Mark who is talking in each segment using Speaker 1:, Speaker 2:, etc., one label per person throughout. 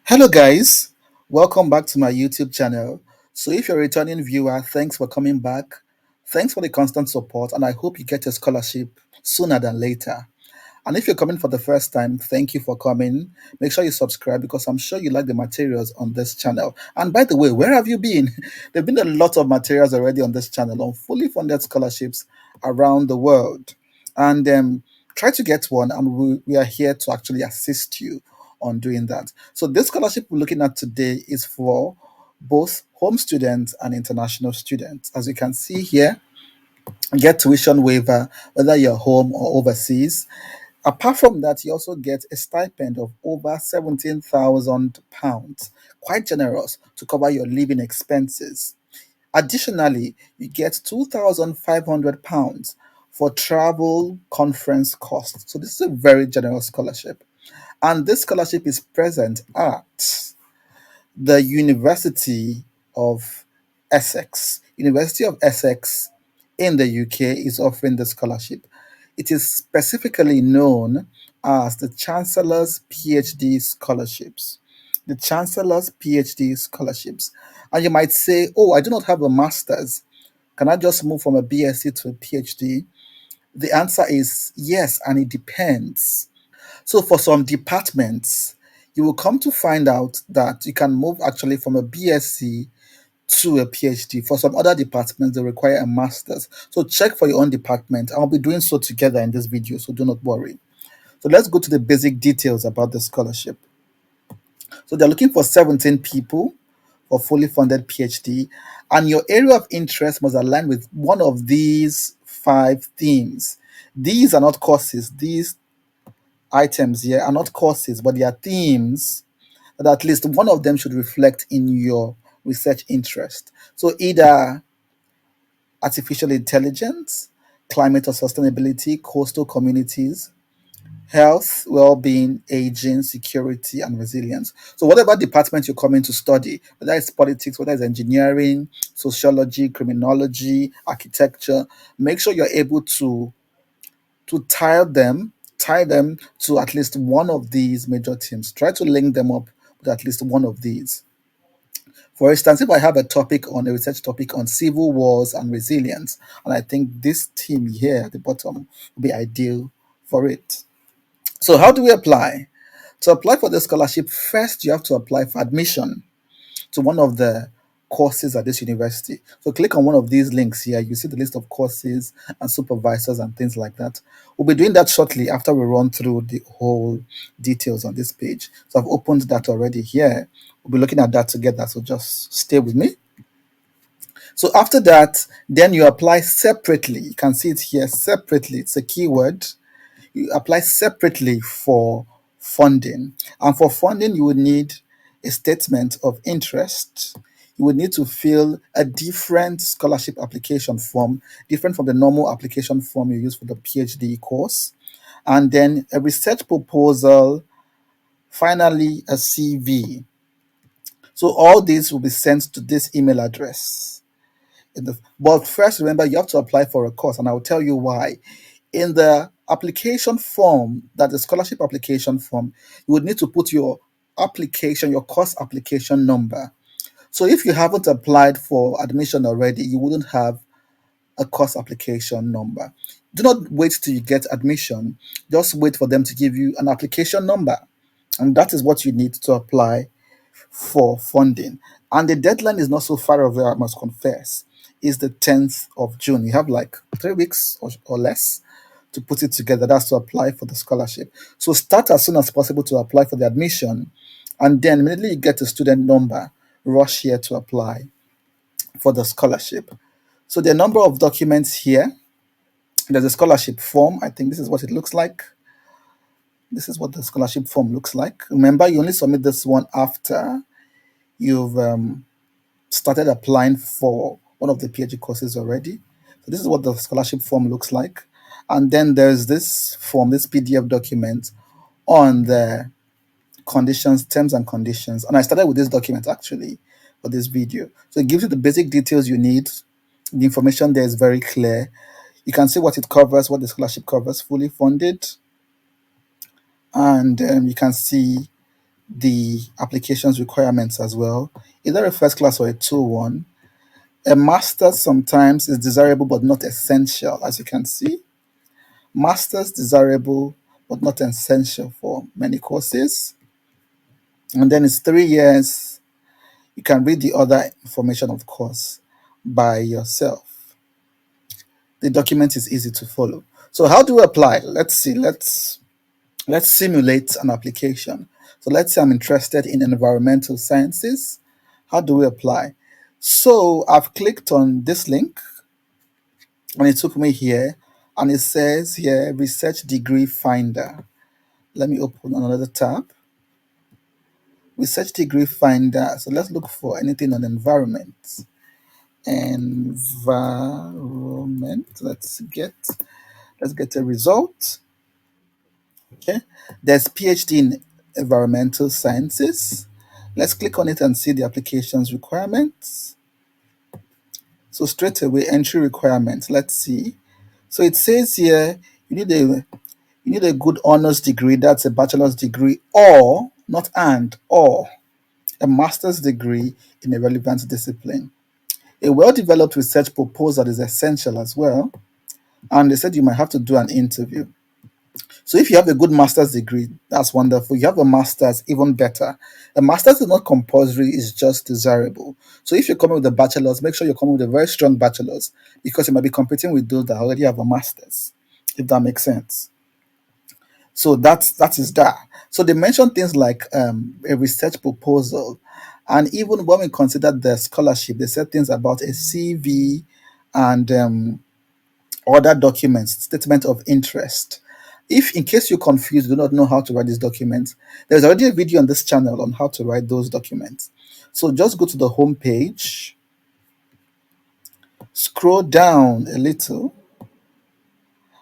Speaker 1: Hello, guys. Welcome back to my YouTube channel. So, if you're a returning viewer, thanks for coming back. Thanks for the constant support, and I hope you get a scholarship sooner than later. And if you're coming for the first time, thank you for coming. Make sure you subscribe because I'm sure you like the materials on this channel. And by the way, where have you been? There have been a lot of materials already on this channel on fully funded scholarships around the world. And try to get one, and we are here to actually assist you on doing that. So, this scholarship we're looking at today is for both home students and international students. As you can see here, you get tuition waiver whether you're home or overseas. Apart from that, you also get a stipend of over £17,000, quite generous to cover your living expenses. Additionally, you get £2,500 for travel conference costs. So, this is a very generous scholarship. And this scholarship is present at the University of Essex. University of Essex in the UK is offering the scholarship. It is specifically known as the Chancellor's PhD scholarships. The Chancellor's PhD scholarships. And you might say, oh, I do not have a master's. Can I just move from a BSc to a PhD? The answer is yes, and it depends. So for some departments, you will come to find out that you can move actually from a BSc to a PhD. For some other departments, they require a master's. So check for your own department. I'll be doing so together in this video, so do not worry. So let's go to the basic details about the scholarship. So they're looking for 17 people for fully funded PhD, and your area of interest must align with one of these five themes. These are not courses. These items here are not courses, but they are themes that at least one of them should reflect in your research interest. So either artificial intelligence, climate or sustainability, coastal communities, health, well-being, aging, security, and resilience. So whatever department you're coming to study, whether it's politics, whether it's engineering, sociology, criminology, architecture, make sure you're able to tie them to at least one of these major themes. Try to link them up with at least one of these. For instance, if I have a research topic on civil wars and resilience, and I think this theme here at the bottom will be ideal for it. So how do we apply? To apply for the scholarship, first you have to apply for admission to one of the courses at this university. So click on one of these links here. You see the list of courses and supervisors and things like that. We'll be doing that shortly after we run through the whole details on this page. So I've opened that already here. We'll be looking at that together. So just stay with me. So after that, then you apply separately. You can see it here separately. It's a keyword. You apply separately for funding. And for funding, you would need a statement of interest. You would need to fill a different scholarship application form, different from the normal application form you use for the PhD course. And then a research proposal, finally, a CV. So all these will be sent to this email address. But first, remember, you have to apply for a course, and I will tell you why. In the application form, that the scholarship application form, you would need to put your application, your course application number. So if you haven't applied for admission already, you wouldn't have a course application number. Do not wait till you get admission. Just wait for them to give you an application number. And that is what you need to apply for funding. And the deadline is not so far away, I must confess. Is the 10th of June. You have like 3 weeks or less to put it together. That's to apply for the scholarship. So start as soon as possible to apply for the admission. And then immediately you get a student number, rush here to apply for the scholarship. So the number of documents here. There's a scholarship form. I think this is what it looks like. This is what the scholarship form looks like. Remember, you only submit this one after you've started applying for one of the PhD courses already. So this is what the scholarship form looks like. And then there's this form, this PDF document on the conditions, terms and conditions. And I started with this document actually for this video. So it gives you the basic details you need. The information there is very clear. You can see what it covers, what the scholarship covers, fully funded. And you can see the applications requirements as well, either a first class or a 2-1. A master's sometimes is desirable but not essential, as you can see. Master's desirable but not essential for many courses. And then it's 3 years. You can read the other information, of course, by yourself. The document is easy to follow. So how do we apply? Let's see. Let's simulate an application. So let's say I'm interested in environmental sciences. How do we apply? So I've clicked on this link and it took me here, and it says here research degree finder. Let me open another tab. Research degree finder. So let's look for anything on environment. Environment. Let's get a result. Okay. There's PhD in environmental sciences. Let's click on it and see the applications requirements. So straight away, entry requirements. Let's see. So it says here you need a you need a good honors degree, that's a bachelor's degree, or not and or a master's degree in a relevant discipline. A well-developed research proposal is essential as well. And they said you might have to do an interview. So if you have a good master's degree, that's wonderful. You have a master's, even better. A master's is not compulsory, it's just desirable. So if you're coming with a bachelor's, make sure you're coming with a very strong bachelor's because you might be competing with those that already have a master's, if that makes sense. So that is that. So they mentioned things like a research proposal, and even when we considered the scholarship, they said things about a CV and other documents, statement of interest. If in case you're confused, do not know how to write these documents, there's already a video on this channel on how to write those documents. So just go to the home page, scroll down a little,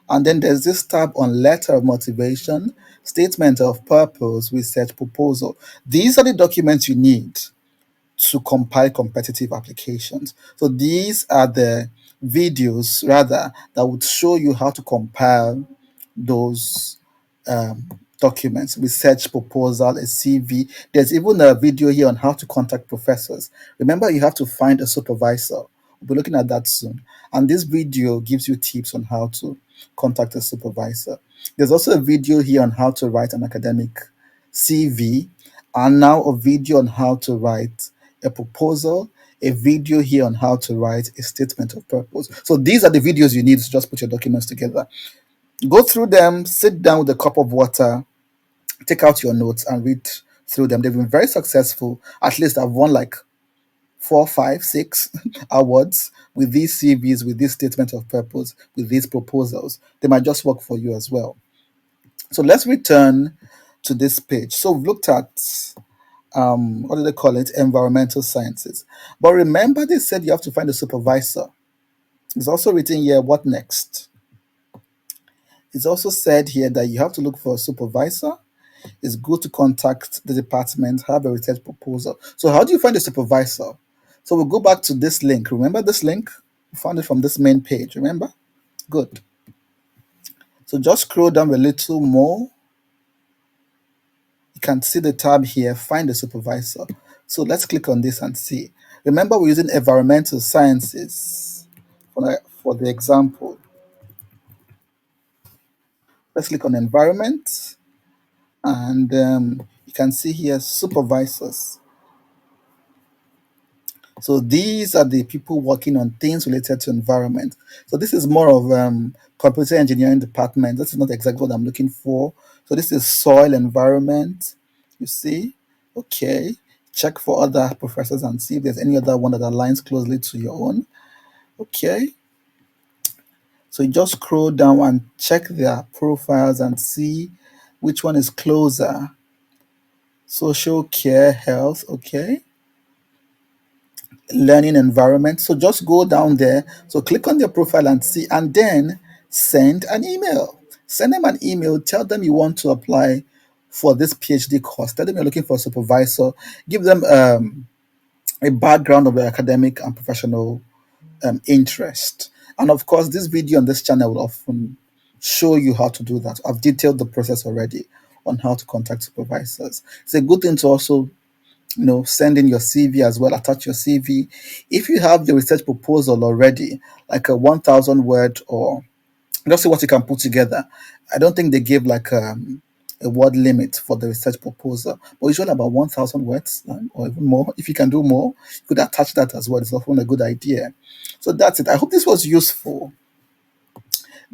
Speaker 1: and then there's this tab on letter of motivation, statement of purpose, research proposal. These are the documents you need to compile competitive applications. So these are the videos rather that would show you how to compile those documents, research proposal, a CV. There's even a video here on how to contact professors. Remember, you have to find a supervisor. We'll be looking at that soon. And this video gives you tips on how to contact a supervisor. There's also a video here on how to write an academic CV, and now a video on how to write a proposal, a video here on how to write a statement of purpose. So these are the videos you need to just put your documents together. Go through them, sit down with a cup of water, take out your notes and read through them. They've been very successful. At least I've won like 4, 5, 6 awards with these CVs, with this statement of purpose, with these proposals. They might just work for you as well. So let's return to this page. So we've looked at what do they call it? Environmental sciences. But remember, they said you have to find a supervisor. It's also written here, what next? It's also said here that you have to look for a supervisor. It's good to contact the department, have a research proposal. So how do you find a supervisor? So we'll go back to this link. Remember this link? We found it from this main page, remember? Good. So just scroll down a little more. You can see the tab here, find a supervisor. So let's click on this and see. Remember, we're using environmental sciences for the example. Let's click on environment, and you can see here supervisors. So these are the people working on things related to environment. So this is more of computer engineering department. This is not exactly what I'm looking for. So this is soil environment. You see, okay. Check for other professors and see if there's any other one that aligns closely to your own. Okay. So you just scroll down and check their profiles and see which one is closer. Social care, health, okay. Learning environment. So just go down there. So click on their profile and see, and then send an email. Send them an email. Tell them you want to apply for this PhD course. Tell them you're looking for a supervisor. Give them a background of your academic and professional interest. And of course, this video on this channel will often show you how to do that. I've detailed the process already on how to contact supervisors. It's a good thing to also, send in your CV as well, attach your CV. If you have the research proposal already, like a 1,000 word, or just see what you can put together. I don't think they gave like a word limit for the research proposal, but usually about 1,000 words, or even more. If you can do more, you could attach that as well. It's often a good idea. So that's it. I hope this was useful.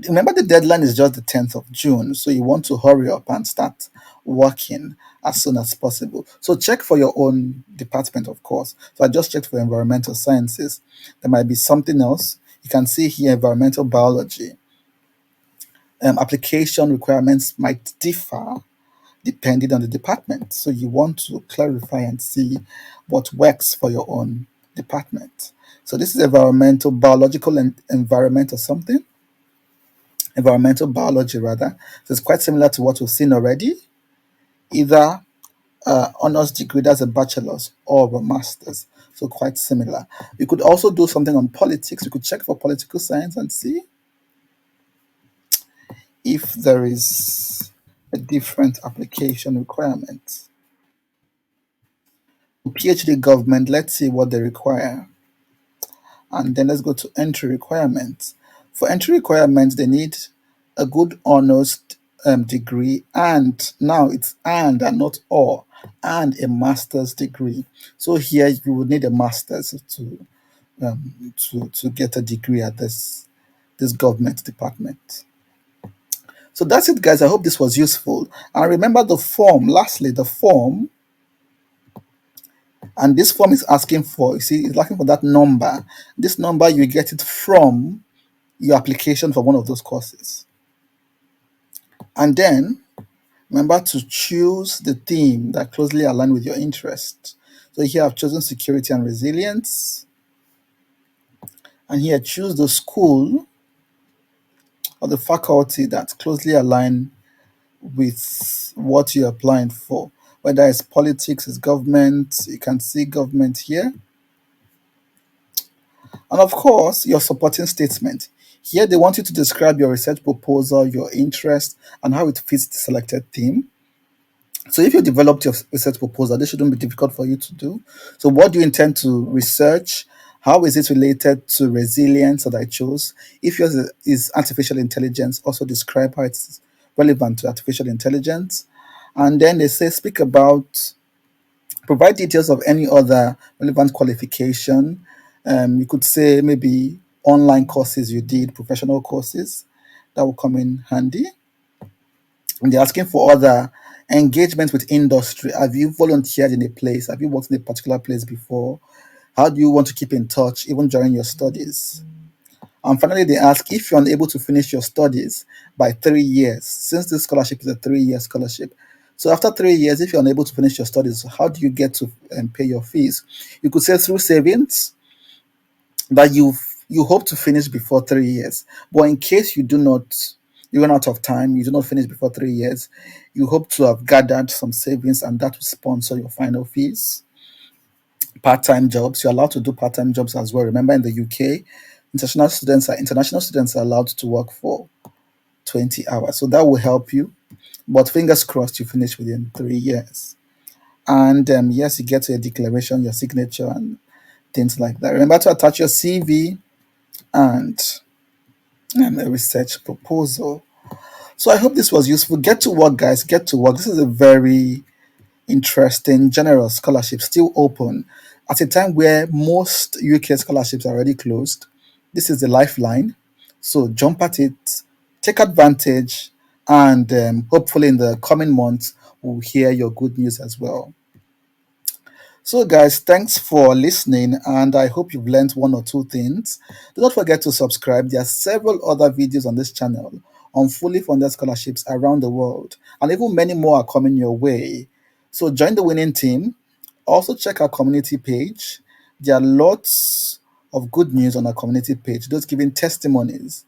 Speaker 1: Remember, the deadline is just the 10th of June, so you want to hurry up and start working as soon as possible. So check for your own department, of course. So I just checked for environmental sciences. There might be something else. You can see here environmental biology. Application requirements might differ depending on the department. So you want to clarify and see what works for your own department. So this is environmental biological and environmental something, environmental biology rather. So it's quite similar to what we've seen already. Either honors degree, that's a bachelor's, or a master's. So quite similar. You could also do something on politics. You could check for political science and see if there is a different application requirement. PhD government, let's see what they require. And then let's go to entry requirements. For entry requirements, they need a good honors degree, and now it's and not or, and a master's degree. So here you would need a master's to get a degree at this government department. So that's it, guys. I hope this was useful. And remember the form. Lastly, the form. And this form is asking for, you see, it's asking for that number. This number, you get it from your application for one of those courses. And then remember to choose the theme that closely align with your interest. So here I've chosen security and resilience. And here choose the school or the faculty that closely align with what you're applying for. Whether it's politics, it's government, you can see government here. And of course, your supporting statement. Here, they want you to describe your research proposal, your interest, and how it fits the selected theme. So, if you developed your research proposal, this shouldn't be difficult for you to do. So, what do you intend to research? How is it related to resilience that I chose? If yours is artificial intelligence, also describe how it's relevant to artificial intelligence. And then they say, speak about, provide details of any other relevant qualification. You could say maybe online courses you did, professional courses that will come in handy. And they're asking for other engagements with industry. Have you volunteered in a place? Have you worked in a particular place before? How do you want to keep in touch even during your studies? And finally, they ask if you're unable to finish your studies by 3 years, since this scholarship is a 3 year scholarship. So after 3 years, if you're unable to finish your studies, how do you get to pay your fees? You could say through savings that you hope to finish before 3 years. But in case you run out of time, you do not finish before 3 years, you hope to have gathered some savings, and that will sponsor your final fees. Part-time jobs, you're allowed to do part-time jobs as well. Remember, in the UK, international students are allowed to work for 20 hours, so that will help you. But fingers crossed you finish within 3 years. And yes, you get your declaration, your signature, and things like that. Remember to attach your CV and a research proposal. So I hope this was useful. Get to work, guys. Get to work. This is a very interesting general scholarship still open at a time where most UK scholarships are already closed. This is the lifeline. So jump at it, take advantage, and hopefully in the coming months, we'll hear your good news as well. So, guys, thanks for listening, and I hope you've learned one or two things. Do not forget to subscribe. There are several other videos on this channel on fully funded scholarships around the world, and even many more are coming your way. So, join the winning team. Also, check our community page. There are lots of good news on our community page, those giving testimonies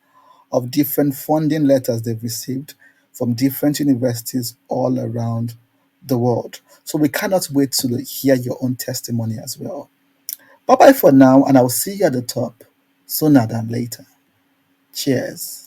Speaker 1: of different funding letters they've received from different universities all around the world. So we cannot wait to hear your own testimony as well. Bye bye for now, and I'll see you at the top sooner than later. Cheers.